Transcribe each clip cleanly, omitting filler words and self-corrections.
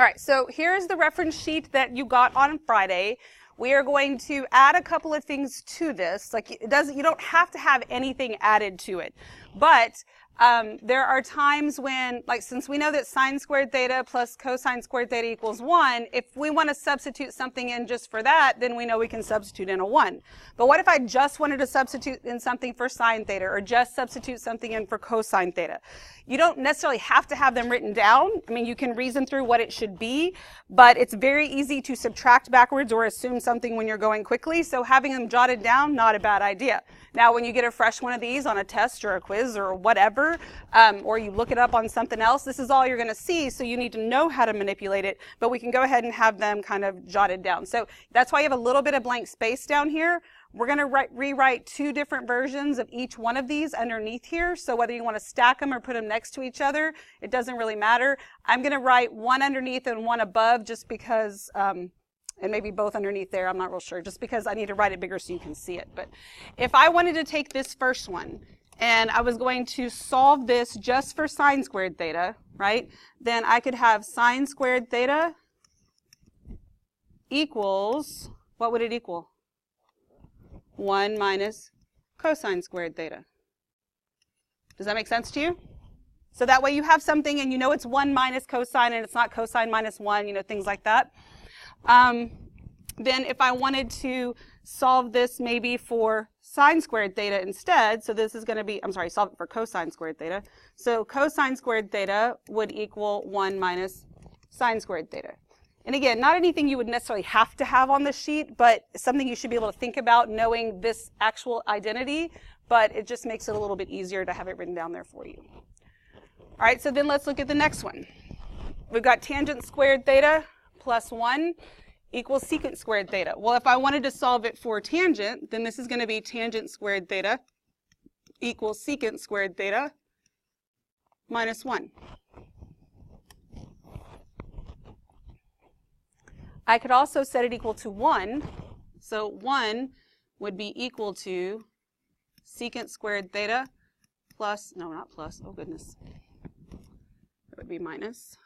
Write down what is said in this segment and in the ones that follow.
All right, so here's the reference sheet that you got on Friday. We are going to add a couple of things to this. Like you don't have to have anything added to it, but there are times when, like, since we know that sine squared theta plus cosine squared theta equals 1, if we want to substitute something in just for that, then we know we can substitute in a 1. But what if I just wanted to substitute in something for sine theta, or just substitute something in for cosine theta? You don't necessarily have to have them written down. I mean, you can reason through what it should be, but it's very easy to subtract backwards or assume something when you're going quickly, so having them jotted down, not a bad idea. Now, when you get a fresh one of these on a test or a quiz or whatever, or you look it up on something else, this is all you're going to see, so you need to know how to manipulate it, but we can go ahead and have them kind of jotted down. So that's why you have a little bit of blank space down here. We're going to rewrite two different versions of each one of these underneath here, so whether you want to stack them or put them next to each other, it doesn't really matter. I'm going to write one underneath and one above just because, and maybe both underneath there, I'm not real sure, just because I need to write it bigger so you can see it. But if I wanted to take this first one, and I was going to solve this just for sine squared theta, right, then I could have sine squared theta equals, what would it equal? 1 minus cosine squared theta. Does that make sense to you? So that way you have something and you know it's 1 minus cosine and it's not cosine minus 1, you know, things like that. Then if I wanted to solve this maybe for sine squared theta instead, so this is going to be, I'm sorry, solve it for cosine squared theta. So cosine squared theta would equal 1 minus sine squared theta. And again, not anything you would necessarily have to have on the sheet, but something you should be able to think about knowing this actual identity, but it just makes it a little bit easier to have it written down there for you. All right, so then let's look at the next one. We've got tangent squared theta plus 1 equals secant squared theta. Well, if I wanted to solve it for tangent, then this is going to be tangent squared theta equals secant squared theta minus 1. I could also set it equal to 1. So 1 would be equal to secant squared theta plus, no, not plus, oh goodness. It would be minus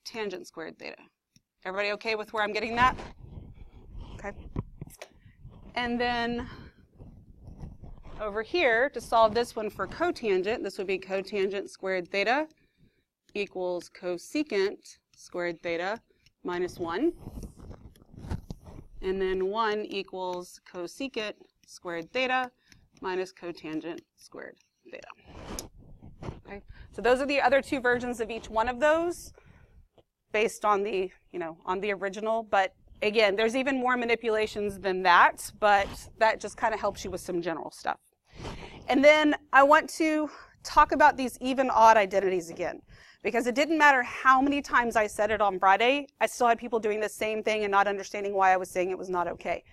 tangent squared theta. Everybody okay with where I'm getting that? Okay. And then over here, to solve this one for cotangent, this would be cotangent squared theta equals cosecant squared theta minus 1. And then 1 equals cosecant squared theta minus cotangent squared theta. Okay, so those are the other two versions of each one of those based on the, on the original. But again, there's even more manipulations than that, but that just kind of helps you with some general stuff. And then I want to talk about these even odd identities again, because it didn't matter how many times I said it on Friday, I still had people doing the same thing and not understanding why I was saying it was not okay.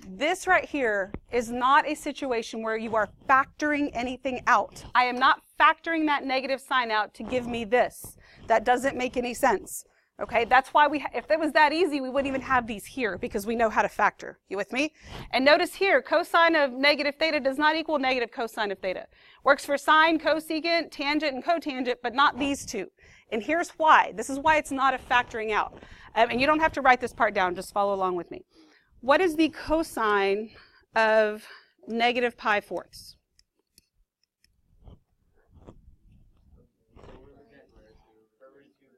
This right here is not a situation where you are factoring anything out. I am not factoring that negative sign out to give me this. That doesn't make any sense. Okay, that's why if it was that easy, we wouldn't even have these here, because we know how to factor. You with me? And notice here, cosine of negative theta does not equal negative cosine of theta. Works for sine, cosecant, tangent, and cotangent, but not these two. And here's why. This is why it's not a factoring out. And you don't have to write this part down, just follow along with me. What is the cosine of negative pi fourths?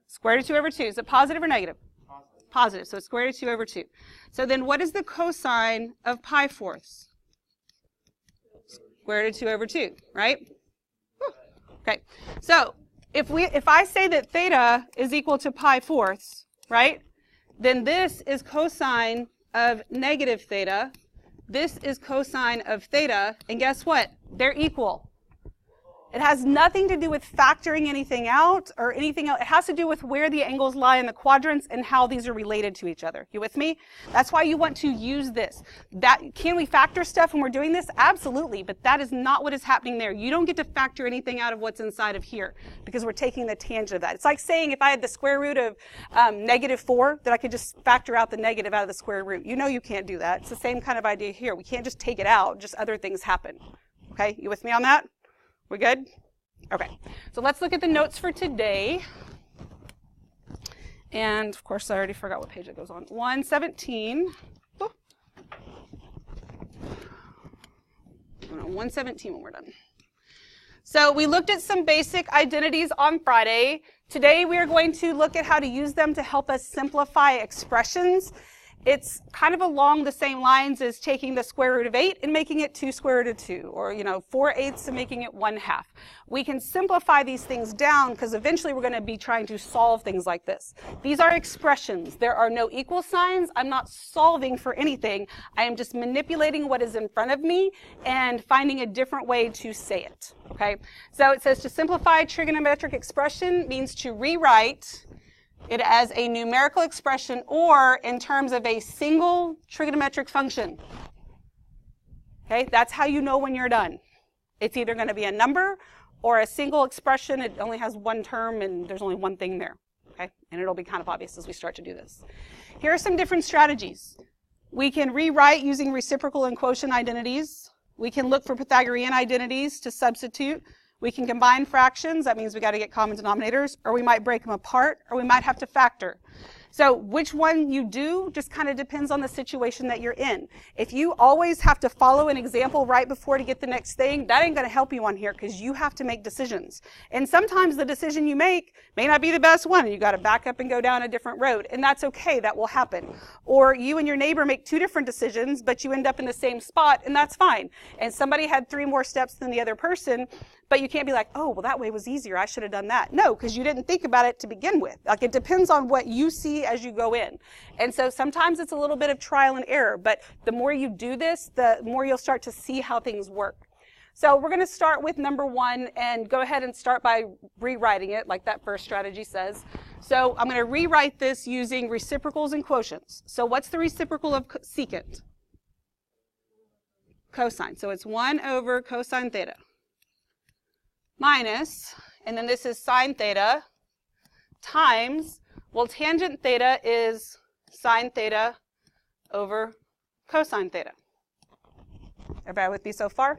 Square root of 2 over 2. Is it positive or negative? Positive. Positive. So it's square root of 2 over 2. So then what is the cosine of pi fourths? Square root of 2 over 2, right? Okay. So if I say that theta is equal to pi fourths, right? Then this is cosine of negative theta. This is cosine of theta. And guess what? They're equal. It has nothing to do with factoring anything out or anything else. It has to do with where the angles lie in the quadrants and how these are related to each other. You with me? That's why you want to use this. Can we factor stuff when we're doing this? Absolutely, but that is not what is happening there. You don't get to factor anything out of what's inside of here because we're taking the tangent of that. It's like saying if I had the square root of negative 4, that I could just factor out the negative out of the square root. You know you can't do that. It's the same kind of idea here. We can't just take it out, just other things happen. Okay, you with me on that? We good? Okay, so let's look at the notes for today. And of course, I already forgot what page it goes on. 117. Oh. No, 117 when we're done. So we looked at some basic identities on Friday. Today we are going to look at how to use them to help us simplify expressions. It's kind of along the same lines as taking the square root of 8 and making it 2 square root of 2, or 4/8 and making it 1/2. We can simplify these things down because eventually we're going to be trying to solve things like this. These are expressions. There are no equal signs. I'm not solving for anything. I am just manipulating what is in front of me and finding a different way to say it. Okay? So it says to simplify trigonometric expression means to rewrite it as a numerical expression or in terms of a single trigonometric function. Okay, that's how you know when you're done. It's either going to be a number or a single expression. It only has one term and there's only one thing there. Okay, and it'll be kind of obvious as we start to do this. Here are some different strategies. We can rewrite using reciprocal and quotient identities. We can look for Pythagorean identities to substitute. We can combine fractions, that means we got to get common denominators, or we might break them apart, or we might have to factor. So which one you do just kind of depends on the situation that you're in. If you always have to follow an example right before to get the next thing, that ain't going to help you on here because you have to make decisions. And sometimes the decision you make may not be the best one, and you got to back up and go down a different road, and that's okay, that will happen. Or you and your neighbor make 2 different decisions, but you end up in the same spot, and that's fine. And somebody had 3 more steps than the other person, but you can't be like, oh, well, that way was easier, I should have done that. No, because you didn't think about it to begin with. Like, it depends on what you see as you go in. And so sometimes it's a little bit of trial and error, but the more you do this, the more you'll start to see how things work. So we're going to start with number 1 and go ahead and start by rewriting it like that first strategy says. So I'm going to rewrite this using reciprocals and quotients. So what's the reciprocal of secant? Cosine. So it's 1 over cosine theta minus, and then this is sine theta times, well, tangent theta is sine theta over cosine theta. Everybody with me so far?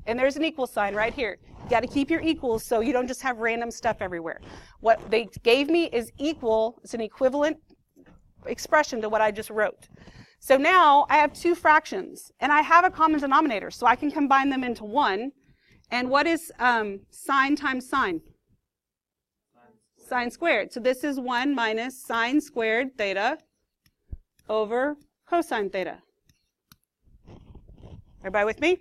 And there's an equal sign right here. You got to keep your equals so you don't just have random stuff everywhere. What they gave me is equal. It's an equivalent expression to what I just wrote. So now I have 2 fractions, and I have a common denominator, so I can combine them into 1. And what is sine times sine? Sine squared. So this is 1 minus sine squared theta over cosine theta. Everybody with me?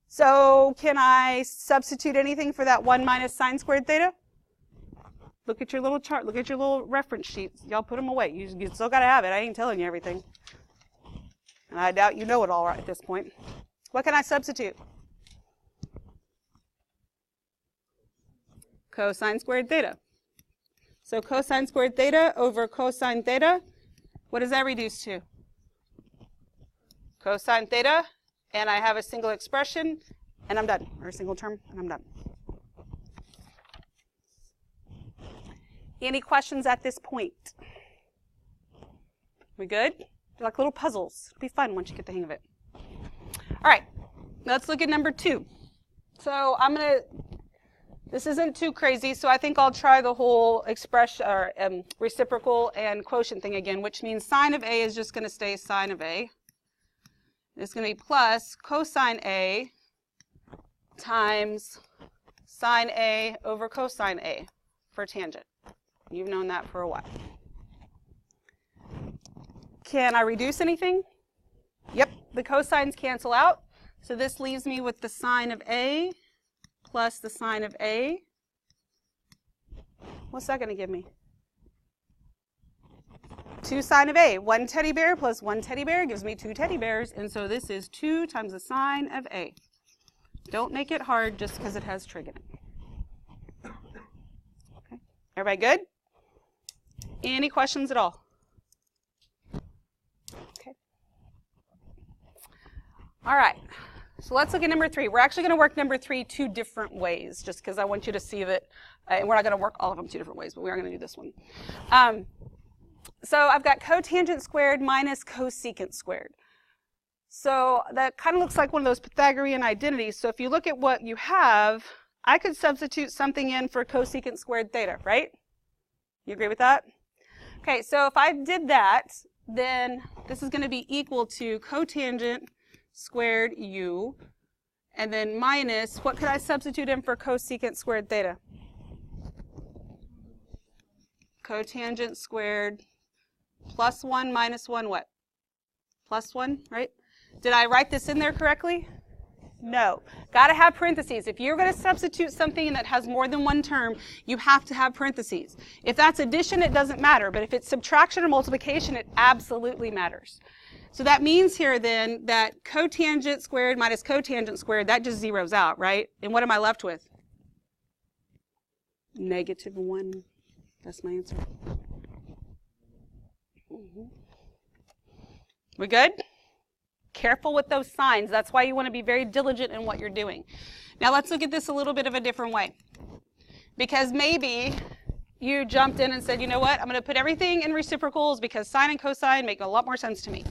So can I substitute anything for that 1 minus sine squared theta? Look at your little chart. Look at your little reference sheets. Y'all put them away. You still got to have it. I ain't telling you everything. And I doubt you know it all right at this point. What can I substitute? Cosine squared theta. So cosine squared theta over cosine theta, what does that reduce to? Cosine theta, and I have a single expression, and I'm done. Or a single term, and I'm done. Any questions at this point? We good? They're like little puzzles. It'll be fun once you get the hang of it. All right, let's look at number 2. So this isn't too crazy, so I think I'll try the whole expression, or reciprocal and quotient thing again, which means sine of A is just going to stay sine of A. It's going to be plus cosine A times sine A over cosine A for tangent. You've known that for a while. Can I reduce anything? Yep, the cosines cancel out. So this leaves me with the sine of A plus the sine of A. What's that going to give me? 2 sine of A. 1 teddy bear plus 1 teddy bear gives me 2 teddy bears. And so this is 2 times the sine of A. Don't make it hard just because it has trig in it. Okay. Everybody good? Any questions at all? Okay. All right. So let's look at number 3. We're actually going to work number 3 2 different ways, just because I want you to see that. We're not going to work all of them 2 different ways, but we are going to do this one. So I've got cotangent squared minus cosecant squared. So that kind of looks like one of those Pythagorean identities. So if you look at what you have, I could substitute something in for cosecant squared theta, right? You agree with that? Okay, so if I did that, then this is going to be equal to cotangent squared u, and then minus, what could I substitute in for cosecant squared theta? Cotangent squared plus 1 minus 1 what? Plus 1, right? Did I write this in there correctly? No. Got to have parentheses. If you're going to substitute something that has more than one term, you have to have parentheses. If that's addition, it doesn't matter. But if it's subtraction or multiplication, it absolutely matters. So that means here then that cotangent squared minus cotangent squared, that just zeroes out, right? And what am I left with? -1. That's my answer. We good? Careful with those signs. That's why you want to be very diligent in what you're doing. Now let's look at this a little bit of a different way. Because maybe you jumped in and said, you know what, I'm going to put everything in reciprocals because sine and cosine make a lot more sense to me.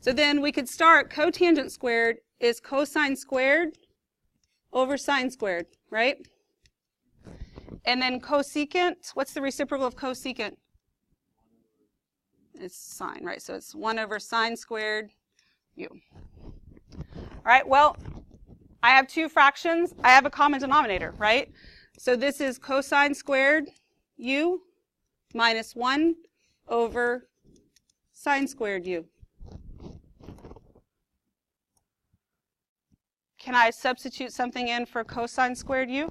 So then we could start cotangent squared is cosine squared over sine squared, right? And then cosecant, what's the reciprocal of cosecant? It's sine, right? So it's 1 over sine squared u. All right, well, I have two fractions. I have a common denominator, right? So this is cosine squared u minus 1 over sine squared u. Can I substitute something in for cosine squared u?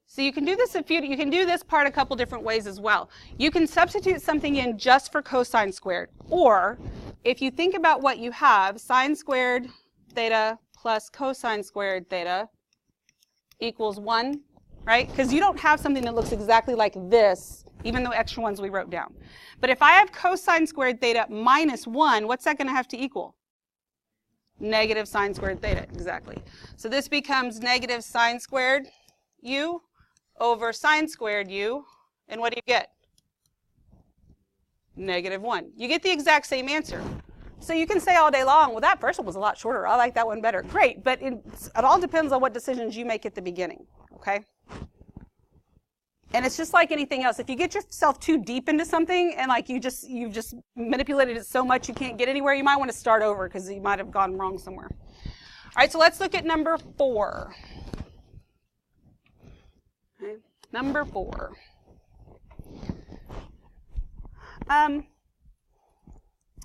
So you can do this you can do this part a couple different ways as well. You can substitute something in just for cosine squared, or if you think about what you have, sine squared theta plus cosine squared theta equals 1, right? Because you don't have something that looks exactly like this, even though extra ones we wrote down. But if I have cosine squared theta minus 1, what's that going to have to equal? Negative sine squared theta, exactly. So this becomes negative sine squared u over sine squared u, and what do you get? -1. You get the exact same answer. So you can say all day long, well, that first one was a lot shorter. I like that one better. Great, but it all depends on what decisions you make at the beginning, okay? And it's just like anything else. If you get yourself too deep into something and like you've just manipulated it so much you can't get anywhere, you might want to start over because you might have gone wrong somewhere. All right, so let's look at number 4. Okay. Number 4.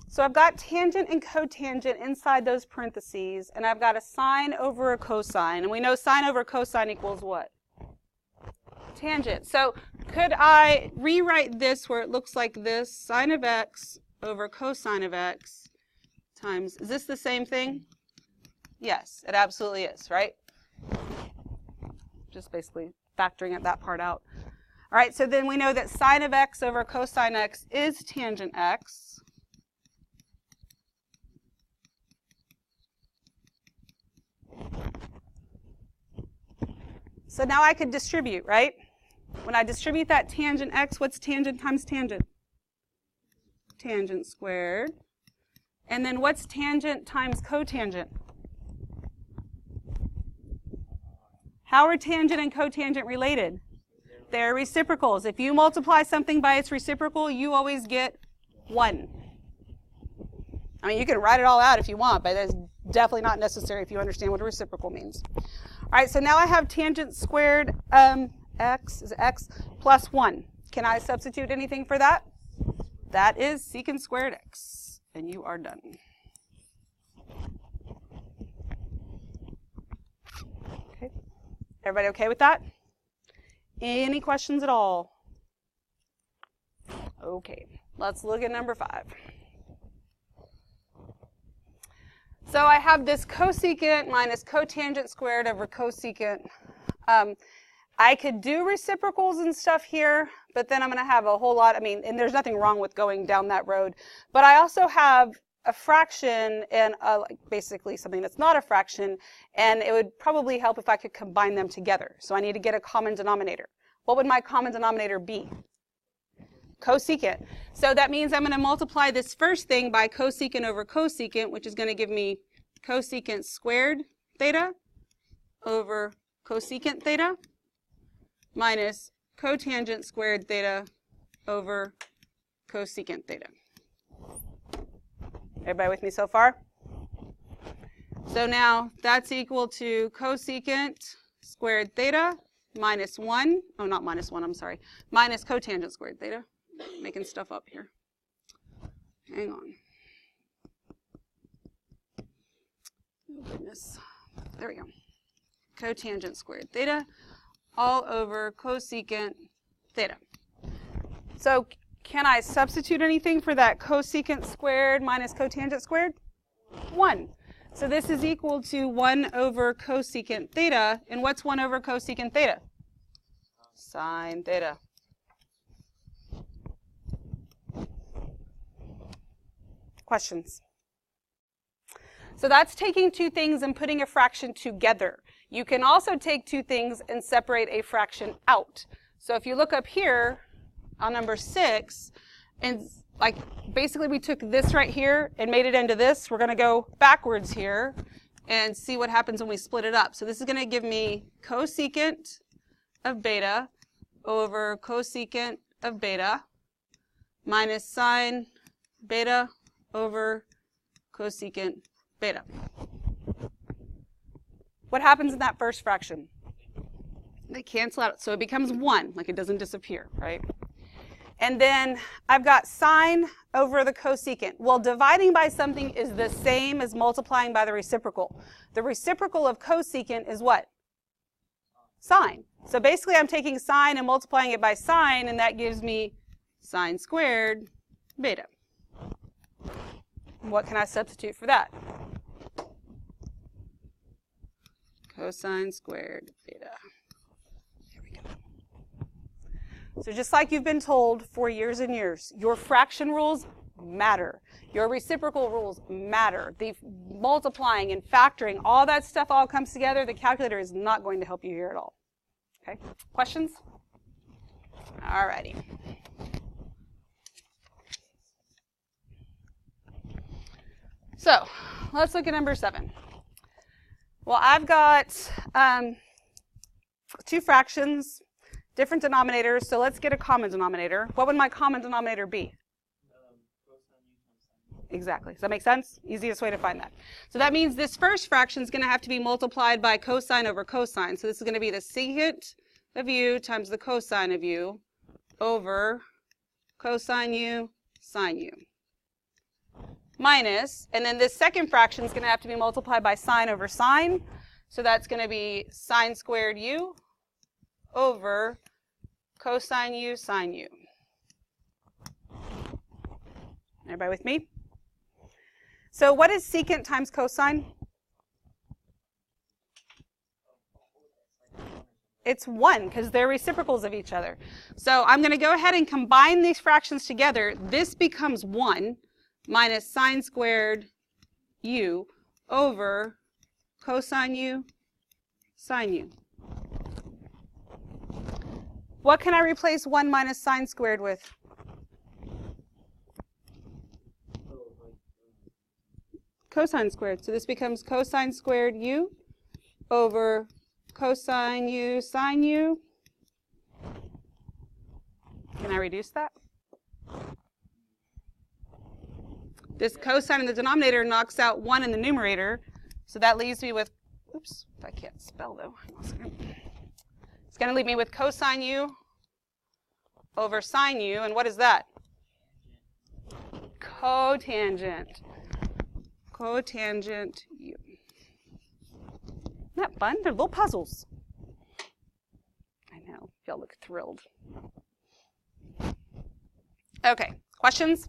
So I've got tangent and cotangent inside those parentheses, and I've got a sine over a cosine. And we know sine over cosine equals what? Tangent. So could I rewrite this where it looks like this? Sine of x over cosine of x times, is this the same thing? Yes, it absolutely is, right? Just basically factoring that part out. All right, so then we know that sine of x over cosine x is tangent x. So now I could distribute, right? When I distribute that tangent x, what's tangent times tangent? Tangent squared. And then what's tangent times cotangent? How are tangent and cotangent related? They're reciprocals. If you multiply something by its reciprocal, you always get 1. I mean, you can write it all out if you want, but that's definitely not necessary if you understand what a reciprocal means. All right, so now I have tangent squared x is x plus 1. Can I substitute anything for that? That is secant squared x, and you are done. Okay. Everybody okay with that? Any questions at all? Okay, let's look at number 5. So I have this cosecant minus cotangent squared over cosecant. I could do reciprocals and stuff here, but then I'm going to have a whole lot, and there's nothing wrong with going down that road. But I also have a fraction and basically something that's not a fraction, and it would probably help if I could combine them together. So I need to get a common denominator. What would my common denominator be? Cosecant. So that means I'm going to multiply this first thing by cosecant over cosecant, which is going to give me cosecant squared theta over cosecant theta. minus cotangent squared theta over cosecant theta. Everybody with me so far? So now that's equal to cosecant squared theta minus 1. Oh, not minus 1, I'm sorry. Minus cotangent squared theta. Making stuff up here. Hang on. Oh, goodness. There we go. Cotangent squared theta all over cosecant theta. So can I substitute anything for that cosecant squared minus cotangent squared? 1. So this is equal to 1 over cosecant theta. And what's 1 over cosecant theta? Sine theta. Questions? So that's taking two things and putting a fraction together. You can also take two things and separate a fraction out. So if you look up here on number 6, and like basically we took this right here and made it into this. We're going to go backwards here and see what happens when we split it up. So this is going to give me cosecant of beta over cosecant of beta minus sine beta over cosecant beta. What happens in that first fraction? They cancel out, so it becomes 1, like it doesn't disappear, right? And then I've got sine over the cosecant. Well, dividing by something is the same as multiplying by the reciprocal. The reciprocal of cosecant is what? Sine. So basically I'm taking sine and multiplying it by sine, and that gives me sine squared beta. What can I substitute for that? Cosine squared beta. Here we go. So just like you've been told for years and years, your fraction rules matter. Your reciprocal rules matter. The multiplying and factoring, all that stuff all comes together. The calculator is not going to help you here at all. Okay, questions? All righty. So let's look at number 7. Well, I've got two fractions, different denominators, so let's get a common denominator. What would my common denominator be? Exactly. Does that make sense? Easiest way to find that. So that means this first fraction is going to have to be multiplied by cosine over cosine. So this is going to be the secant of u times the cosine of u over cosine u sine u. Minus, and then this second fraction is going to have to be multiplied by sine over sine. So that's going to be sine squared u over cosine u sine u. Everybody with me? So what is secant times cosine? It's 1 because they're reciprocals of each other. So I'm going to go ahead and combine these fractions together. This becomes 1 minus sine squared u over cosine u sine u. What can I replace 1 minus sine squared with? Cosine squared. So this becomes cosine squared u over cosine u sine u. Can I reduce that? This cosine in the denominator knocks out 1 in the numerator. So that leaves me with, oops, if I can't spell though. It's going to leave me with cosine u over sine u. And what is that? Cotangent. Cotangent u. Isn't that fun? They're little puzzles. I know. Y'all look thrilled. Okay. Questions?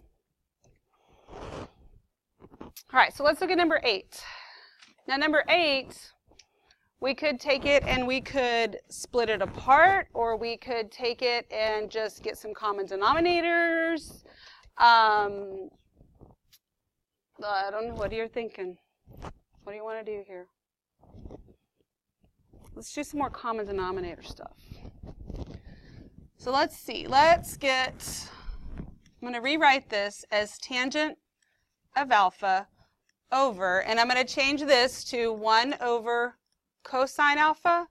All right. So let's look at number 8. Now, number 8, we could take it and we could split it apart, or we could take it and just get some common denominators. I don't know. What are you thinking? What do you want to do here? Let's do some more common denominator stuff. So let's see. Let's get, I'm going to rewrite this as tangent of alpha over, and I'm going to change this to 1 over cosine alpha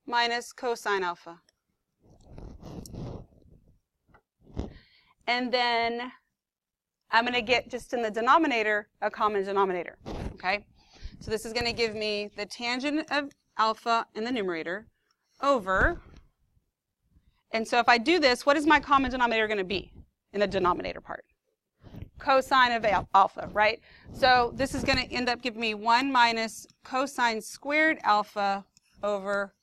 minus cosine alpha. and then I'm going to get just in the denominator a common denominator, okay? So this is going to give me the tangent of alpha in the numerator over, and so if I do this, what is my common denominator going to be in the denominator part? Cosine of alpha, right? So this is going to end up giving me 1 minus cosine squared alpha over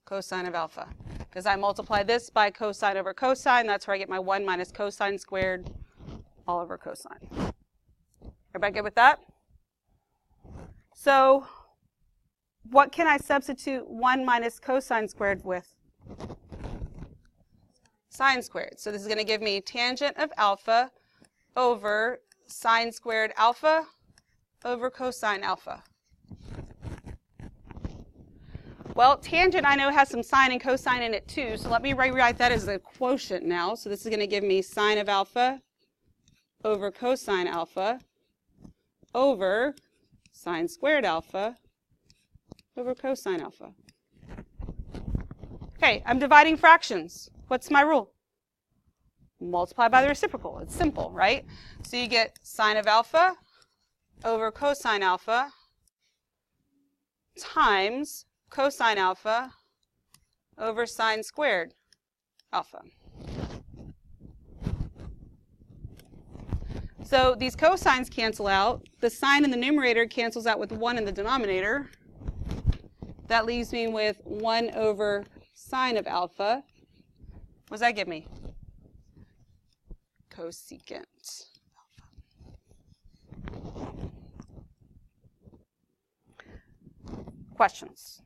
cosine of alpha. Because I multiply this by cosine over cosine, that's where I get my 1 minus cosine squared all over cosine. Everybody good with that? So what can I substitute 1 minus cosine squared with? Sine squared. So this is going to give me tangent of alpha over sine squared alpha over cosine alpha. Well, tangent I know has some sine and cosine in it too, so let me rewrite that as a quotient now. So this is going to give me sine of alpha over cosine alpha over sine squared alpha over cosine alpha. Okay, I'm dividing fractions. What's my rule? Multiply by the reciprocal. It's simple, right? So you get sine of alpha over cosine alpha times cosine alpha over sine squared alpha. So these cosines cancel out. The sine in the numerator cancels out with 1 in the denominator. That leaves me with 1 over sine of alpha. What does that give me? Cosecant alpha. Questions?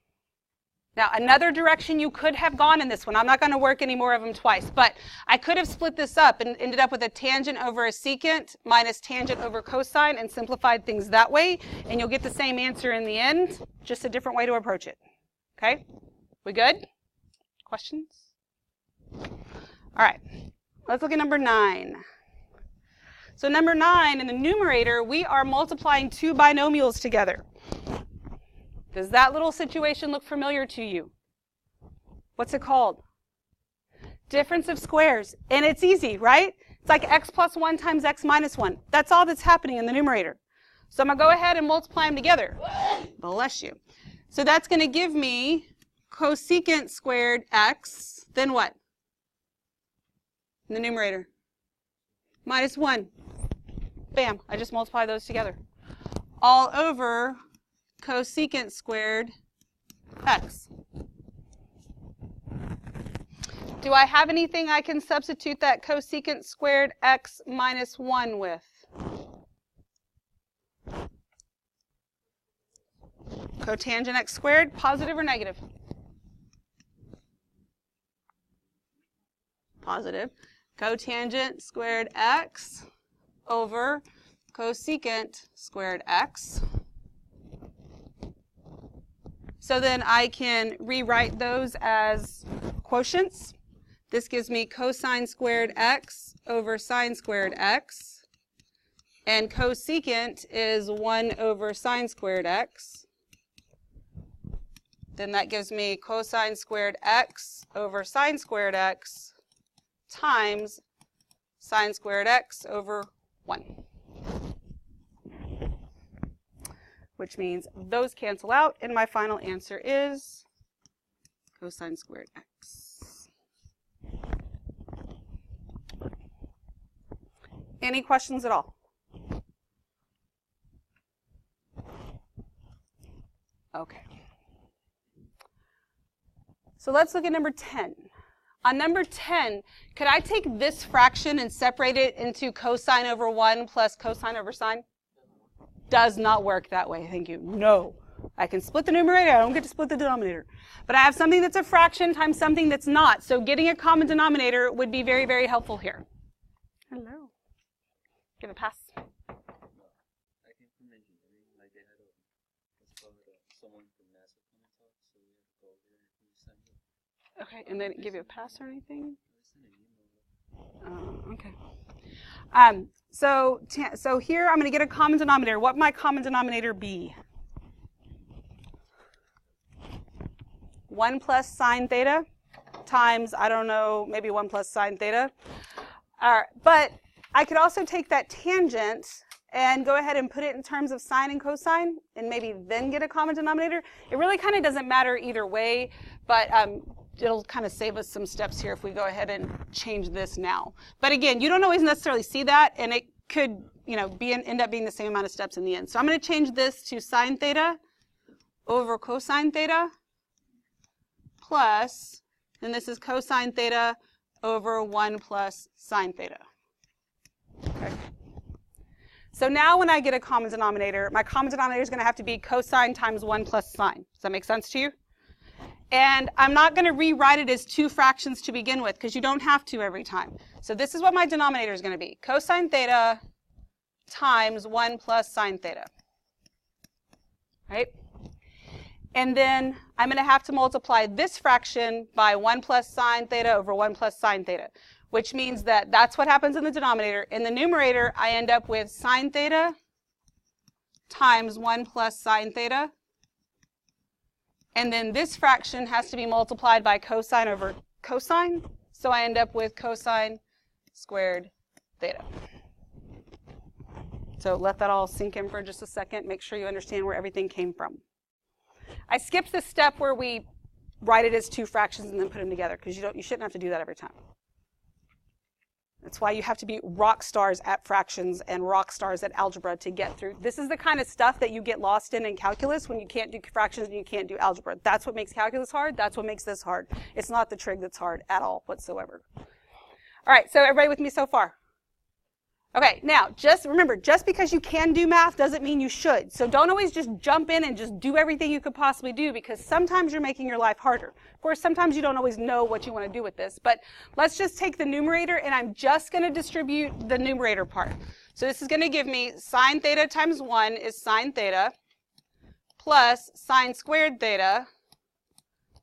Now, another direction you could have gone in this one, I'm not going to work any more of them twice, but I could have split this up and ended up with a tangent over a secant minus tangent over cosine and simplified things that way, and you'll get the same answer in the end, just a different way to approach it. Okay? We good? Questions? All right. Let's look at number 9. So number 9, in the numerator, we are multiplying 2 binomials together. Does that little situation look familiar to you? What's it called? Difference of squares. And it's easy, right? It's like x plus 1 times x minus 1. That's all that's happening in the numerator. So I'm going to go ahead and multiply them together. Bless you. So that's going to give me cosecant squared x, then what? In the numerator. Minus 1. Bam. I just multiply those together. All over cosecant squared x. Do I have anything I can substitute that cosecant squared x minus 1 with? Cotangent x squared, positive or negative? Positive. Cotangent squared x over cosecant squared x. So then I can rewrite those as quotients. This gives me cosine squared x over sine squared x. And cosecant is 1 over sine squared x. Then that gives me cosine squared x over sine squared x times sine squared x over 1. Which means those cancel out, and my final answer is cosine squared x. Any questions at all? Okay. So let's look at number 10. On number 10, could I take this fraction and separate it into cosine over 1 plus cosine over sine? Does not work that way, thank you. No. I can split the numerator, I don't get to split the denominator. But I have something that's a fraction times something that's not. So getting a common denominator would be very, very helpful here. Hello. Give a pass. I came from engineering, like they had someone from NASA come and talk, so we had to go over there and send it. Okay, and they didn't give you a pass or anything? Okay. So here I'm going to get a common denominator. What might common denominator be? 1 plus sine theta times, I don't know, maybe 1 plus sine theta. All right, but I could also take that tangent and go ahead and put it in terms of sine and cosine and maybe then get a common denominator. It really kind of doesn't matter either way, but it'll kind of save us some steps here if we go ahead and change this now. But again, you don't always necessarily see that, and it could, you know, end up being the same amount of steps in the end. So I'm going to change this to sine theta over cosine theta plus, and this is cosine theta over 1 plus sine theta. Okay. So now when I get a common denominator, my common denominator is going to have to be cosine times 1 plus sine. Does that make sense to you? And I'm not going to rewrite it as two fractions to begin with, because you don't have to every time. So this is what my denominator is going to be. Cosine theta times 1 plus sine theta. Right? And then I'm going to have to multiply this fraction by 1 plus sine theta over 1 plus sine theta, which means that that's what happens in the denominator. In the numerator, I end up with sine theta times 1 plus sine theta. And then this fraction has to be multiplied by cosine over cosine. So I end up with cosine squared theta. So let that all sink in for just a second. Make sure you understand where everything came from. I skipped the step where we write it as two fractions and then put them together, because you shouldn't have to do that every time. That's why you have to be rock stars at fractions and rock stars at algebra to get through. This is the kind of stuff that you get lost in calculus when you can't do fractions and you can't do algebra. That's what makes calculus hard. That's what makes this hard. It's not the trig that's hard at all whatsoever. All right, so everybody with me so far? Okay, now, just remember, just because you can do math doesn't mean you should. So don't always just jump in and just do everything you could possibly do, because sometimes you're making your life harder. Of course, sometimes you don't always know what you want to do with this, but let's just take the numerator, and I'm just going to distribute the numerator part. So this is going to give me sine theta times 1 is sine theta plus sine squared theta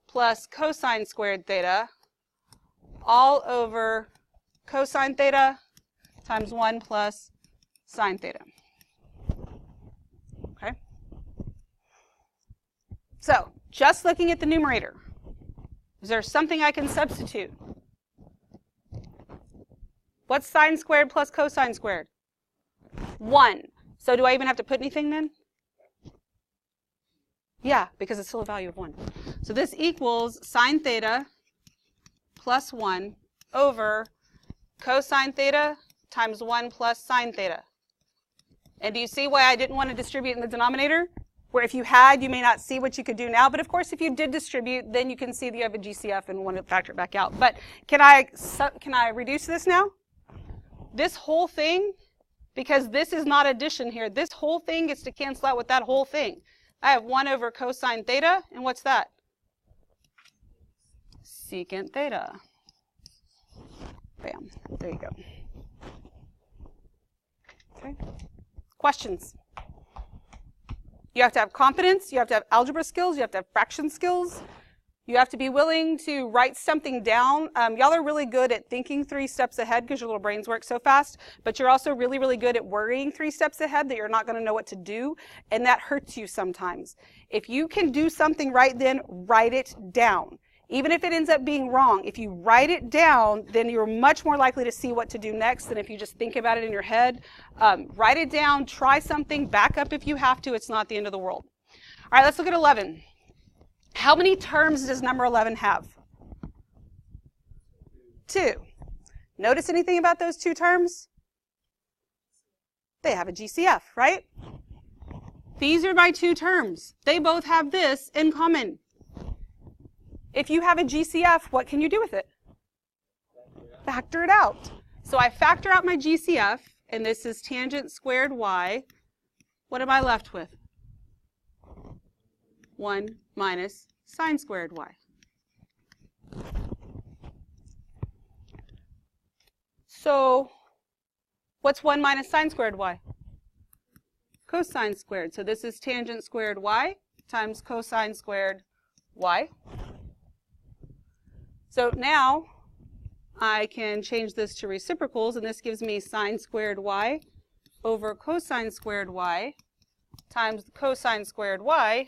plus cosine squared theta all over cosine theta times 1 plus sine theta. Okay? So, just looking at the numerator, is there something I can substitute? What's sine squared plus cosine squared? 1. So do I even have to put anything then? Yeah, because it's still a value of 1. So this equals sine theta plus 1 over cosine theta times 1 plus sine theta. And do you see why I didn't want to distribute in the denominator? Where if you had, you may not see what you could do now. But of course, if you did distribute, then you can see that you have a GCF and want to factor it back out. But can I reduce this now? This whole thing, because this is not addition here, this whole thing gets to cancel out with that whole thing. I have 1 over cosine theta, and what's that? Secant theta. Bam. There you go. Okay. Questions? You have to have confidence, you have to have algebra skills, you have to have fraction skills. You have to be willing to write something down. Y'all are really good at thinking 3 steps ahead because your little brains work so fast, but you're also really, really good at worrying 3 steps ahead that you're not going to know what to do, and that hurts you sometimes. If you can do something right then, write it down. Even if it ends up being wrong, if you write it down, then you're much more likely to see what to do next than if you just think about it in your head. Write it down, try something, back up if you have to. It's not the end of the world. All right, let's look at 11. How many terms does number 11 have? 2. Notice anything about those 2 terms? They have a GCF, right? These are my 2 terms. They both have this in common. If you have a GCF, what can you do with it? Factor it out. So I factor out my GCF, and this is tangent squared y. What am I left with? 1 minus sine squared y. So what's 1 minus sine squared y? Cosine squared. So this is tangent squared y times cosine squared y. So now I can change this to reciprocals, and this gives me sine squared y over cosine squared y times cosine squared y.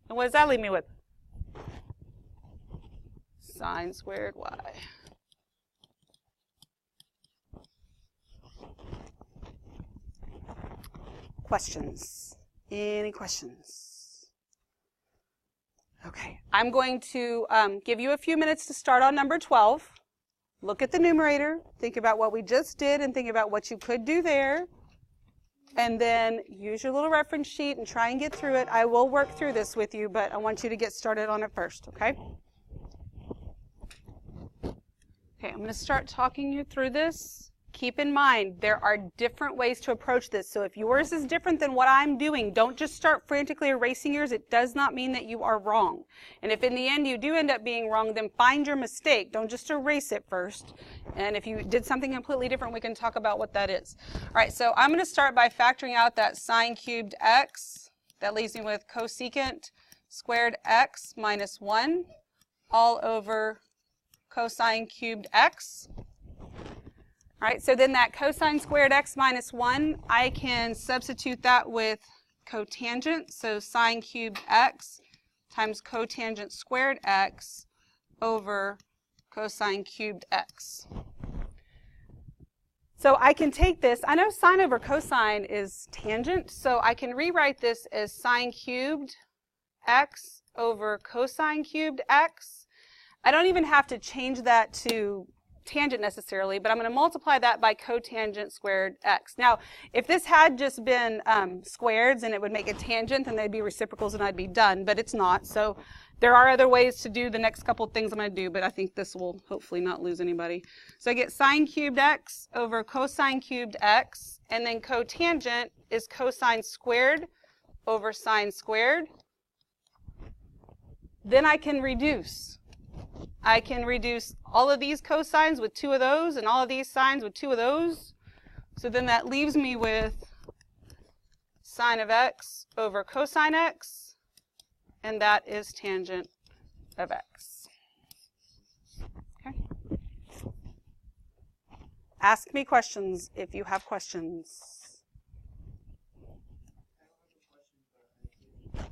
And what does that leave me with? Sine squared y. questions? Any questions? Okay, I'm going to give you a few minutes to start on number 12. Look at the numerator, think about what we just did, and think about what you could do there. And then use your little reference sheet and try and get through it. I will work through this with you, but I want you to get started on it first, okay? Okay, I'm going to start talking you through this. Keep in mind, there are different ways to approach this. So if yours is different than what I'm doing, don't just start frantically erasing yours. It does not mean that you are wrong. And if in the end you do end up being wrong, then find your mistake. Don't just erase it first. And if you did something completely different, we can talk about what that is. All right, so I'm going to start by factoring out that sine cubed x. That leaves me with cosecant squared x minus 1 all over cosine cubed x. All right, so then that cosine squared x minus 1, I can substitute that with cotangent. So sine cubed x times cotangent squared x over cosine cubed x. So I can take this. I know sine over cosine is tangent, so I can rewrite this as sine cubed x over cosine cubed x. I don't even have to change that to tangent necessarily, but I'm going to multiply that by cotangent squared x. Now, if this had just been squareds and it would make a tangent, then they'd be reciprocals and I'd be done, but it's not. So there are other ways to do the next couple things I'm going to do, but I think this will hopefully not lose anybody. So I get sine cubed x over cosine cubed x, and then cotangent is cosine squared over sine squared. Then I can reduce. I can reduce all of these cosines with 2 of those and all of these sines with 2 of those. So then that leaves me with sine of x over cosine x, and that is tangent of x. Okay. Ask me questions if you have questions.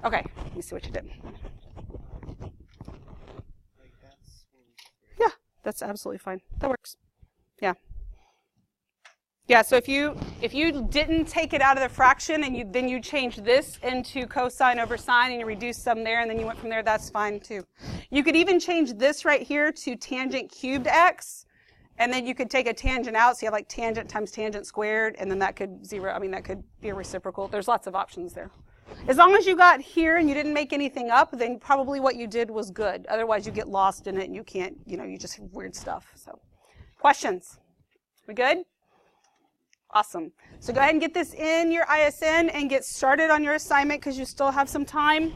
Okay, let me see what you did. Yeah, that's absolutely fine. That works. Yeah. Yeah, so if you didn't take it out of the fraction and then you change this into cosine over sine and you reduce some there and then you went from there, that's fine too. You could even change this right here to tangent cubed x, and then you could take a tangent out, so you have like tangent times tangent squared, and then that could that could be a reciprocal. There's lots of options there. As long as you got here and you didn't make anything up, then probably what you did was good. Otherwise, you get lost in it and you can't, you just have weird stuff. So, questions? We good? Awesome. So go ahead and get this in your ISN and get started on your assignment because you still have some time.